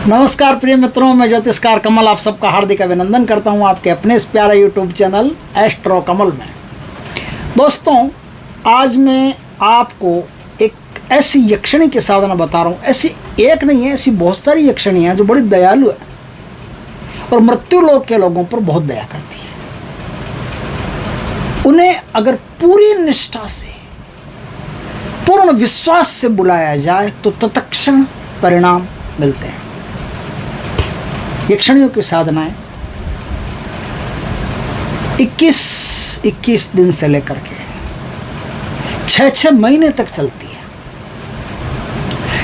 नमस्कार प्रिय मित्रों, मैं ज्योतिषकार कमल आप सबका हार्दिक अभिनंदन करता हूं आपके अपने इस प्यारे यूट्यूब चैनल एस्ट्रो कमल में। दोस्तों, आज मैं आपको एक ऐसी यक्षिणी की साधना बता रहा हूं। ऐसी एक नहीं है, ऐसी बहुत सारी यक्षिणियाँ हैं जो बड़ी दयालु है और मृत्यु लोक के लोगों पर बहुत दया करती है। उन्हें अगर पूरी निष्ठा से, पूर्ण विश्वास से बुलाया जाए तो तत्क्षण परिणाम मिलते हैं। यक्षिणियों की साधनाएं 21 दिन से लेकर के 6 महीने तक चलती है।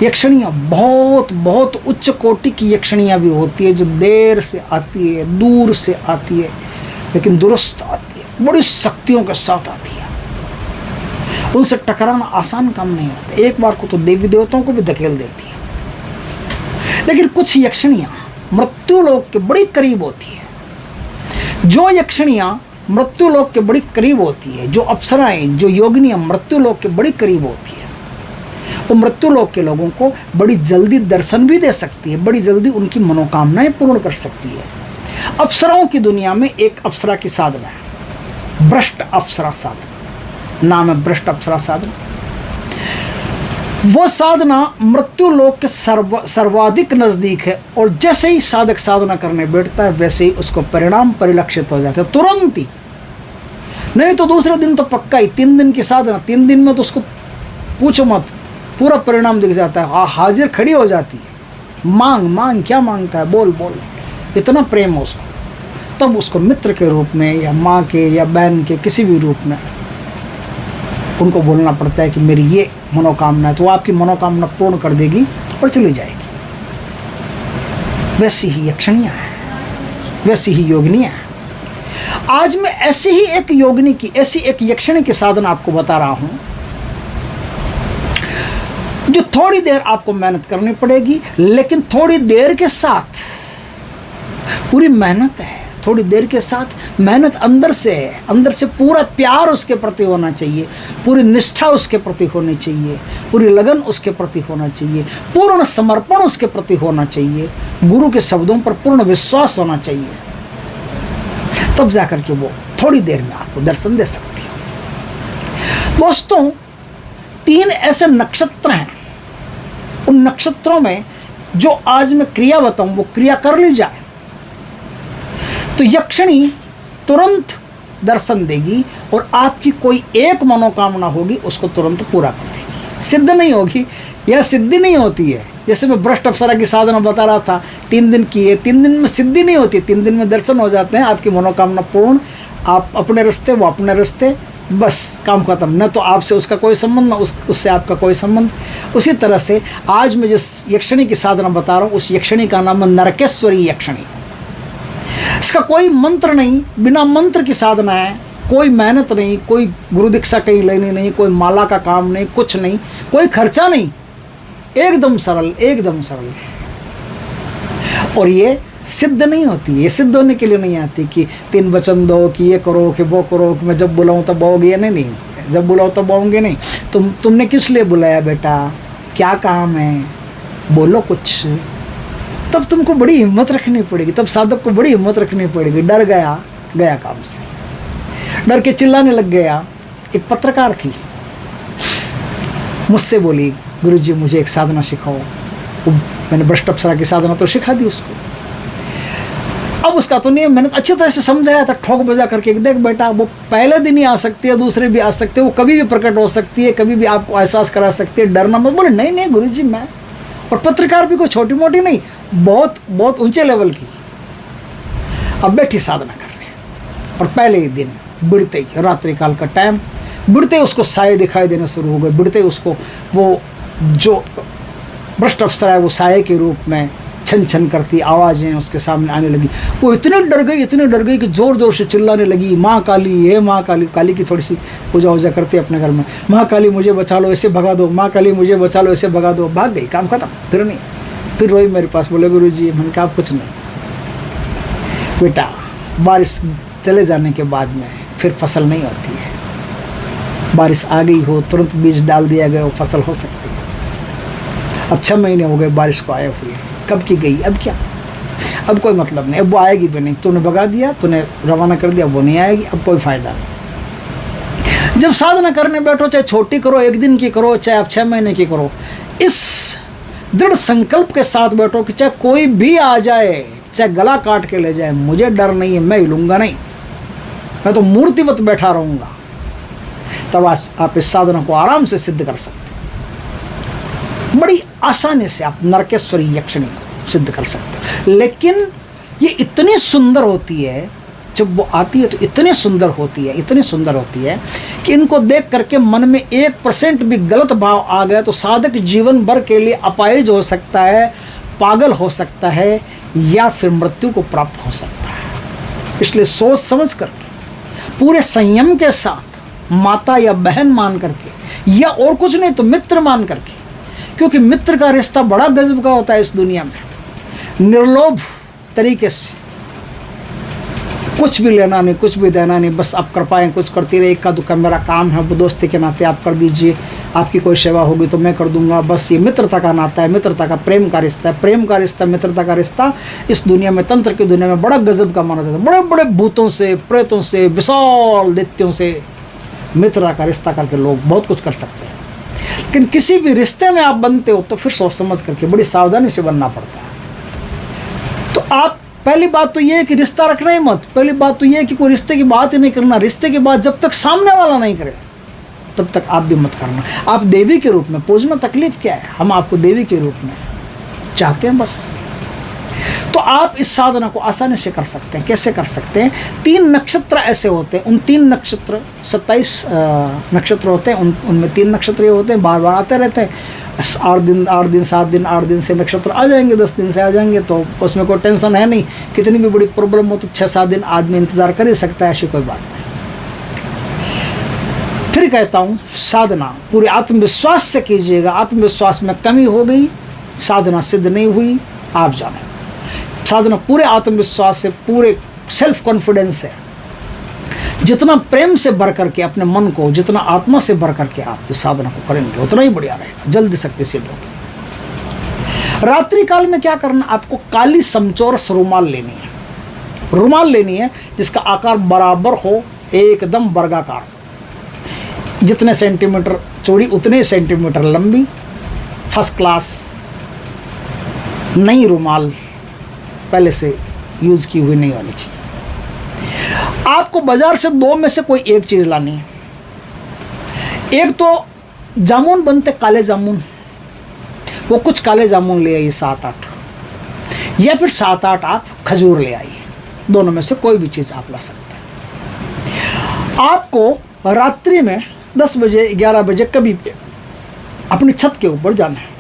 यक्षिणियाँ बहुत उच्च कोटि की यक्षिणियाँ भी होती है जो देर से आती है, दूर से आती है, लेकिन दुरुस्त आती है, बड़ी शक्तियों के साथ आती है। उनसे टकराना आसान काम नहीं होता। एक बार को तो देवी देवताओं को भी धकेल देती है। लेकिन कुछ यक्षिणियाँ मृत्यु लोक के बड़ी करीब होती है। जो यक्षिणियाँ मृत्यु लोक के बड़ी करीब होती है, जो अप्सराएं, जो योगिनियाँ मृत्यु लोक के बड़ी करीब होती है, वो मृत्यु लोक के लोगों को बड़ी जल्दी दर्शन भी दे सकती है, बड़ी जल्दी उनकी मनोकामनाएं पूर्ण कर सकती है। अप्सराओं की दुनिया में एक अप्सरा की साधना है, भ्रष्ट अप्सरा साधना। नाम है भ्रष्ट अप्सरा साधना। वो साधना मृत्यु लोक के सर्वाधिक नज़दीक है और जैसे ही साधक साधना करने बैठता है वैसे ही उसको परिणाम परिलक्षित हो जाते हैं, तुरंत ही। नहीं तो दूसरे दिन तो पक्का ही। 3 दिन की साधना, 3 दिन में तो उसको पूछो मत, पूरा परिणाम दिख जाता है। हाजिर खड़ी हो जाती है। मांग क्या मांगता है, बोल इतना प्रेम हो उसको। तब उसको मित्र के रूप में या माँ के या बहन के किसी भी रूप में उनको बोलना पड़ता है कि मेरी ये मनोकामना है, तो आपकी मनोकामना पूर्ण कर देगी और चली जाएगी। वैसी ही यक्षिणियाँ हैं, वैसी ही योगिनियाँ हैं। आज मैं ऐसी ही एक योगिनी की, ऐसी एक यक्षिणी की साधना आपको बता रहा हूँ जो थोड़ी देर आपको मेहनत करनी पड़ेगी, लेकिन थोड़ी देर के साथ पूरी मेहनत है। थोड़ी देर के साथ मेहनत अंदर से है, अंदर से पूरा प्यार उसके प्रति होना चाहिए, पूरी निष्ठा उसके प्रति होनी चाहिए, पूरी लगन उसके प्रति होना चाहिए, पूर्ण समर्पण उसके प्रति होना चाहिए, गुरु के शब्दों पर पूर्ण विश्वास होना चाहिए। तब जाकर के वो थोड़ी देर में आपको दर्शन दे सकती है। दोस्तों, 3 ऐसे नक्षत्र हैं। उन नक्षत्रों में जो आज मैं क्रिया बताऊं वो क्रिया कर ली जाए तो यक्षिणी तुरंत दर्शन देगी और आपकी कोई एक मनोकामना होगी उसको तुरंत पूरा कर देगी। सिद्ध नहीं होगी, यह सिद्धि नहीं होती है। जैसे मैं भ्रष्ट अप्सरा की साधना बता रहा था, 3 दिन की है, 3 दिन में सिद्धि नहीं होती, 3 दिन में दर्शन हो जाते हैं, आपकी मनोकामना पूर्ण। आप अपने रास्ते, वो अपने रास्ते, बस काम खत्म। न तो आपसे उसका कोई संबंध, न उससे आपका कोई संबंध। उसी तरह से आज मैं जिस यक्षिणी की साधना बता रहा हूँ उस यक्षिणी का नाम है नरकेश्वरी यक्षिणी। इसका कोई मंत्र नहीं, बिना मंत्र की साधना है। कोई मेहनत नहीं, कोई गुरु दीक्षा कहीं लेनी नहीं, कोई माला का काम नहीं, कुछ नहीं, कोई खर्चा नहीं, एकदम सरल, एकदम सरल। और ये सिद्ध नहीं होती, ये सिद्ध होने के लिए नहीं आती कि 3 वचन दो, कि ये करो, कि वो करो, कि मैं जब बुलाऊं तब बोओगे। नहीं, जब बुलाओ तब बोओगे नहीं। तुमने किस लिए बुलाया बेटा, क्या काम है, बोलो कुछ। तब तुमको बड़ी हिम्मत रखनी पड़ेगी, तब साधक को बड़ी हिम्मत रखनी पड़ेगी। डर गया काम से, डर के चिल्लाने लग गया। एक पत्रकार थी, मुझसे बोली, गुरुजी मुझे एक साधना सिखाओ। मैंने भ्रष्ट अप्सरा की साधना तो सिखा दी उसको। अब उसका तो नहीं, मैंने अच्छी तरह से समझाया था, ठोक बजा करके, देख बेटा वो पहले दिन ही आ सकती है, दूसरे भी आ सकते हैं, वो कभी भी प्रकट हो सकती है, कभी भी आपको एहसास करा सकती है, डरना मत। बोले नहीं गुरुजी मैं, और पत्रकार भी कोई छोटी मोटी नहीं, बहुत ऊंचे लेवल की। अब बैठी साधना करने और पहले ही दिन बिड़ते ही, रात्रि काल का टाइम, बिड़ते ही उसको साये दिखाई देना शुरू हो गए। बिड़ते ही उसको वो जो भ्रष्ट अप्सरा है वो साये के रूप में छन करती आवाज़ें उसके सामने आने लगी। वो इतने डर गई कि ज़ोर से चिल्लाने लगी, माँ काली, हे माँ काली। काली की थोड़ी सी पूजा वूजा करती है अपने घर में। माँ काली मुझे बचा लो, ऐसे भगा दो, माँ काली मुझे बचा लो, ऐसे भगा दो। भाग गई, काम खत्म। फिर नहीं, फिर रोई मेरे पास, बोले गुरुजी मैंने कहा कुछ नहीं बेटा, बारिश चले जाने के बाद में फिर फसल नहीं होती है। बारिश आ गई हो, तुरंत बीज डाल दिया गया हो, फसल हो सकती है। अब 6 महीने हो गए बारिश को आए हुए, कब की गई, अब क्या, अब कोई मतलब नहीं, अब वो आएगी भी नहीं। तूने भगा दिया, तूने रवाना कर दिया, वो नहीं आएगी, अब कोई फ़ायदा नहीं। जब साधना करने बैठो, चाहे छोटी करो, 1 दिन की करो, चाहे आप 6 महीने की करो, इस दृढ़ संकल्प के साथ बैठो कि चाहे कोई भी आ जाए, चाहे गला काट के ले जाए, मुझे डर नहीं है, मैं हिलूंगा नहीं, मैं तो मूर्तिवत बैठा रहूँगा। तब आप इस साधना को आराम से सिद्ध कर सकते हैं। बड़ी आसानी से आप नरकेश्वरी यक्षिणी को सिद्ध कर सकते हैं। लेकिन ये इतनी सुंदर होती है, जब वो आती है तो इतनी सुंदर होती है, इतनी सुंदर होती है कि इनको देख करके मन में 1% भी गलत भाव आ गया तो साधक जीवन भर के लिए अपाहिज हो सकता है, पागल हो सकता है, या फिर मृत्यु को प्राप्त हो सकता है। इसलिए सोच समझ करके, पूरे संयम के साथ, माता या बहन मान करके, या और कुछ नहीं तो मित्र मान करके, क्योंकि मित्र का रिश्ता बड़ा गजब का होता है इस दुनिया में। निर्लोभ तरीके से, कुछ भी लेना नहीं, कुछ भी देना नहीं, बस आप कृपाएं कुछ करती रहे, इक्का दुक्का मेरा काम है, वो दोस्ती के नाते आप कर दीजिए, आपकी कोई सेवा होगी तो मैं कर दूंगा, बस ये मित्रता का नाता है, मित्रता का प्रेम का रिश्ता है। प्रेम का रिश्ता, मित्रता का रिश्ता इस दुनिया में, तंत्र की दुनिया में बड़ा गजब का माना जाता है। बड़े बड़े भूतों से, प्रेतों से, विशाल दैत्यों से मित्रता का रिश्ता करके लोग बहुत कुछ कर सकते हैं। लेकिन किसी भी रिश्ते में आप बनते हो तो फिर सोच समझ करके बड़ी सावधानी से बनना पड़ता है। तो आप, पहली बात तो ये है कि रिश्ता रखना ही मत। पहली बात तो ये है कि कोई रिश्ते की बात ही नहीं करना। रिश्ते की बात जब तक सामने वाला नहीं करे तब तक आप भी मत करना। आप देवी के रूप में पूजना, तकलीफ क्या है, हम आपको देवी के रूप में चाहते हैं बस। तो आप इस साधना को आसानी से कर सकते हैं। कैसे कर सकते हैं? 3 नक्षत्र ऐसे होते हैं, उन 3 नक्षत्र, 27 नक्षत्र होते हैं, उनमें 3 नक्षत्र होते हैं, बार बार आते रहते हैं। 8 दिन 7 दिन से नक्षत्र आ जाएंगे, 10 दिन से आ जाएंगे, तो उसमें कोई टेंशन है नहीं। कितनी भी बड़ी प्रॉब्लम हो तो 6-7 दिन आदमी इंतज़ार कर ही सकता है, ऐसी कोई बात नहीं। फिर कहता हूँ, साधना पूरे आत्मविश्वास से कीजिएगा। आत्मविश्वास में कमी हो गई, साधना सिद्ध नहीं हुई, आप जानो। साधना पूरे आत्मविश्वास से, पूरे सेल्फ कॉन्फिडेंस से, जितना प्रेम से भर करके अपने मन को, जितना आत्मा से भर करके आप इस साधना को करेंगे उतना ही बढ़िया रहेगा, जल्दी शक्ति सिद्ध होगी। रात्रि काल में क्या करना, आपको काली समचौरस रुमाल लेनी है। रुमाल लेनी है जिसका आकार बराबर हो, एकदम वर्गाकार, जितने सेंटीमीटर चौड़ी उतने सेंटीमीटर लंबी, फर्स्ट क्लास, नई रुमाल, पहले से यूज़ की हुई नहीं होनी चाहिए। आपको बाजार से 2 में से कोई एक चीज़ लानी है। एक तो जामुन बनते, काले जामुन, वो कुछ काले जामुन ले आइए 7-8, या फिर 7-8 आप खजूर ले आइए। दोनों में से कोई भी चीज़ आप ला सकते हैं। आपको रात्रि में 10 बजे 11 बजे कभी भी अपनी छत के ऊपर जाना है।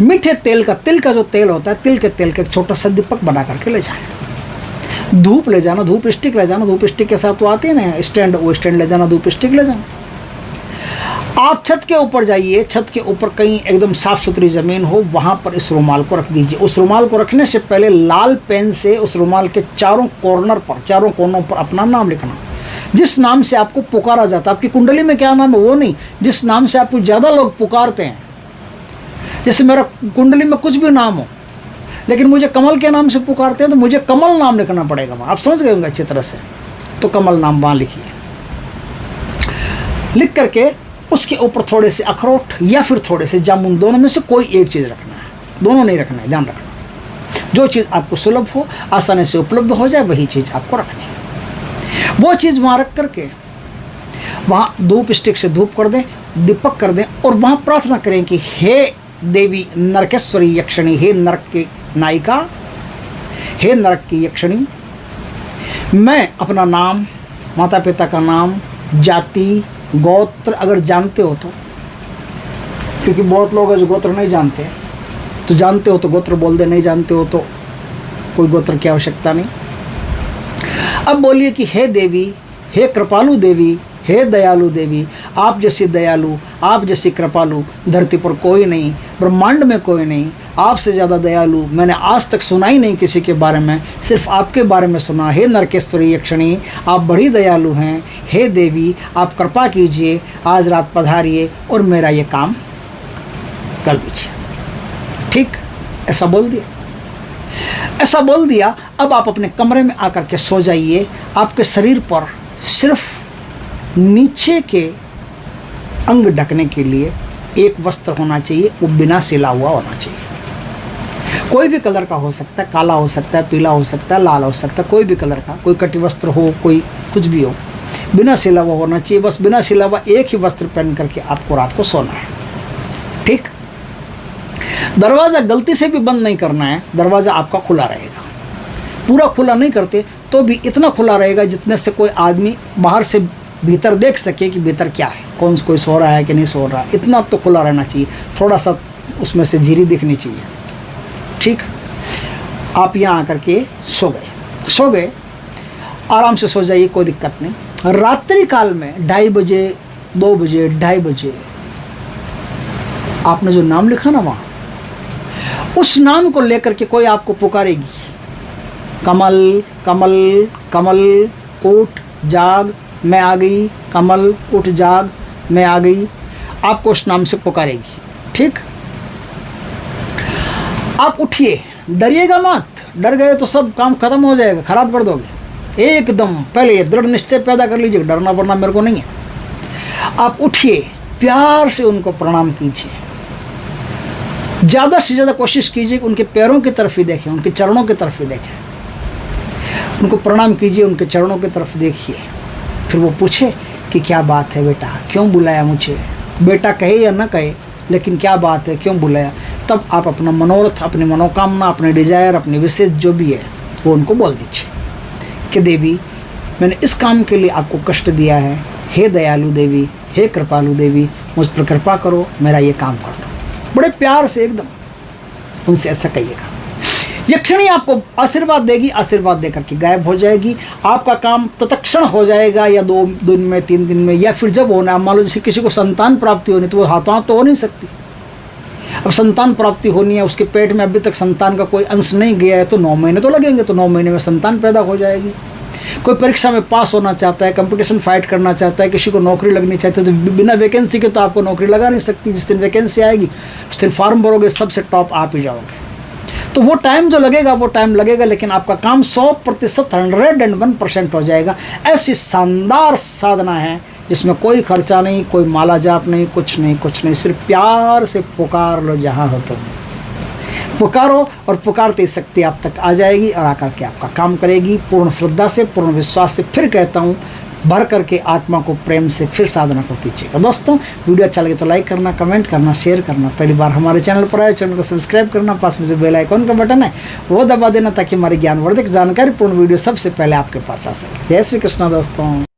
मीठे तेल का, तिल का जो तेल होता है, तिल के तेल का एक छोटा सा दीपक बना करके ले जाना। धूप ले जाना, धूप स्टिक ले जाना, धूप स्टिक के साथ तो आती है ना स्टैंड, वो स्टैंड ले जाना, धूप स्टिक ले जाना। आप छत के ऊपर जाइए, छत के ऊपर कहीं एकदम साफ़ सुथरी ज़मीन हो, वहाँ पर इस रुमाल को रख दीजिए। उस रुमाल को रखने से पहले लाल पेन से उस रुमाल के चारों कोनों पर अपना नाम लिखना। जिस नाम से आपको पुकारा जाता है, आपकी कुंडली में क्या नाम है वो नहीं, जिस नाम से आपको ज़्यादा लोग पुकारते हैं। जैसे मेरा कुंडली में कुछ भी नाम हो, लेकिन मुझे कमल के नाम से पुकारते हैं तो मुझे कमल नाम लिखना पड़ेगा वहाँ। आप समझ गए होंगे अच्छी तरह से, तो कमल नाम वहाँ लिखिए। लिख करके उसके ऊपर थोड़े से अखरोट या फिर थोड़े से जामुन, दोनों में से कोई एक चीज़ रखना है, दोनों नहीं रखना है, ध्यान रखना। जो चीज़ आपको सुलभ हो, आसानी से उपलब्ध हो जाए, वही चीज़ आपको रखनी है। वो चीज़ वहाँ रख करके वहाँ धूप स्टिक से धूप कर दें, दीपक कर दें, और वहाँ प्रार्थना करें कि हे देवी नरकेश्वरी यक्षिणी, हे नरक की नायिका, हे नरक की यक्षिणी, मैं अपना नाम, माता पिता का नाम, जाति, गोत्र अगर जानते हो तो, क्योंकि बहुत लोग जो गोत्र नहीं जानते, तो जानते हो तो गोत्र बोल दे, नहीं जानते हो तो कोई गोत्र की आवश्यकता नहीं। अब बोलिए कि हे देवी, हे कृपालु देवी, हे दयालु देवी, आप जैसी दयालु, आप जैसी कृपालु धरती पर कोई नहीं, ब्रह्मांड में कोई नहीं, आपसे ज़्यादा दयालु मैंने आज तक सुना ही नहीं किसी के बारे में, सिर्फ आपके बारे में सुना। हे नरकेश्वरी यक्षिणी, आप बड़ी दयालु हैं। हे देवी, आप कृपा कीजिए, आज रात पधारिए और मेरा ये काम कर दीजिए। ठीक, ऐसा बोल दिया, ऐसा बोल दिया। अब आप अपने कमरे में आकर के सो जाइए। आपके शरीर पर सिर्फ नीचे के अंग ढकने के लिए एक वस्त्र होना चाहिए, वो बिना सिला हुआ होना चाहिए। कोई भी कलर का हो सकता है, काला हो सकता है, पीला हो सकता है, लाल हो सकता है, कोई भी कलर का, कोई कटी वस्त्र हो, कोई कुछ भी हो, बिना सिला हुआ होना चाहिए। बस बिना सिला हुआ एक ही वस्त्र पहन करके आपको रात को सोना है, ठीक। दरवाज़ा गलती से भी बंद नहीं करना है, दरवाज़ा आपका खुला रहेगा। पूरा खुला नहीं करते तो भी इतना खुला रहेगा जितने से कोई आदमी बाहर से भीतर देख सके कि भीतर क्या है, कौन कोई सो रहा है कि नहीं सो रहा, इतना तो खुला रहना चाहिए। थोड़ा सा उसमें से झिरी दिखनी चाहिए, ठीक। आप यहाँ आकर के सो गए, आराम से सो जाइए, कोई दिक्कत नहीं। रात्रि काल में 2:30 बजे, 2 बजे, 2:30 बजे आपने जो नाम लिखा ना वहाँ, उस नाम को लेकर के कोई आपको पुकारेगी, कमल कमल कमल उठ जाग मैं आ गई, कमल उठ जाग मैं आ गई, आपको उस नाम से पुकारेगी, ठीक। आप उठिए, डरिएगा मत, डर गए तो सब काम खत्म हो जाएगा, खराब कर दोगे। एकदम पहले ये दृढ़ निश्चय पैदा कर लीजिए, डरना वरना मेरे को नहीं है। आप उठिए, प्यार से उनको प्रणाम कीजिए, ज़्यादा से ज़्यादा कोशिश कीजिए कि उनके पैरों की तरफ ही देखें, उनके चरणों की तरफ ही देखें, उनको प्रणाम कीजिए, उनके चरणों की तरफ देखिए। फिर वो पूछे कि क्या बात है बेटा, क्यों बुलाया मुझे, बेटा कहे या ना कहे, लेकिन क्या बात है, क्यों बुलाया। तब आप अपना मनोरथ, अपनी मनोकामना, अपने डिजायर, अपनी विशेष जो भी है वो उनको बोल दीजिए कि देवी मैंने इस काम के लिए आपको कष्ट दिया है, हे दयालु देवी, हे कृपालु देवी, मुझ पर कृपा करो, मेरा ये काम कर दो। बड़े प्यार से एकदम उनसे ऐसा कहिएगा। यक्षिणी आपको आशीर्वाद देगी, आशीर्वाद देकर के गायब हो जाएगी। आपका काम तत्क्षण हो जाएगा, या 2 दिन में, 3 दिन में, या फिर जब होना। मान लो जैसे किसी को संतान प्राप्ति होनी तो वो हाथों हाथ तो हो नहीं सकती। अब संतान प्राप्ति होनी है, उसके पेट में अभी तक संतान का कोई अंश नहीं गया है, तो 9 महीने तो लगेंगे, तो 9 महीने में संतान पैदा हो जाएगी। कोई परीक्षा में पास होना चाहता है, कंपटीशन फाइट करना चाहता है, किसी को नौकरी लगनी चाहती है, तो बिना वैकेंसी के तो आपको नौकरी लगा नहीं सकती। जिस दिन वैकेंसी आएगी उस दिन फॉर्म भरोगे, सबसे टॉप आप ही जाओगे। तो वो टाइम जो लगेगा वो टाइम लगेगा, लेकिन आपका काम 100%, 101% हो जाएगा। ऐसी शानदार साधना है जिसमें कोई खर्चा नहीं, कोई माला जाप नहीं, कुछ नहीं, सिर्फ प्यार से पुकार लो, जहाँ हो तो पुकारो, और पुकारते शक्ति आप तक आ जाएगी और आकर के आपका काम करेगी। पूर्ण श्रद्धा से, पूर्ण विश्वास से फिर कहता हूँ, भर करके आत्मा को प्रेम से फिर साधना को कीजिएगा। दोस्तों वीडियो अच्छा लगे तो लाइक करना, कमेंट करना, शेयर करना। पहली बार हमारे चैनल पर आए, चैनल को सब्सक्राइब करना, पास में जो बेल आइकॉन का बटन है वो दबा देना, ताकि हमारी ज्ञानवर्धक जानकारी पूर्ण वीडियो सबसे पहले आपके पास आ सके। जय श्री कृष्णा दोस्तों।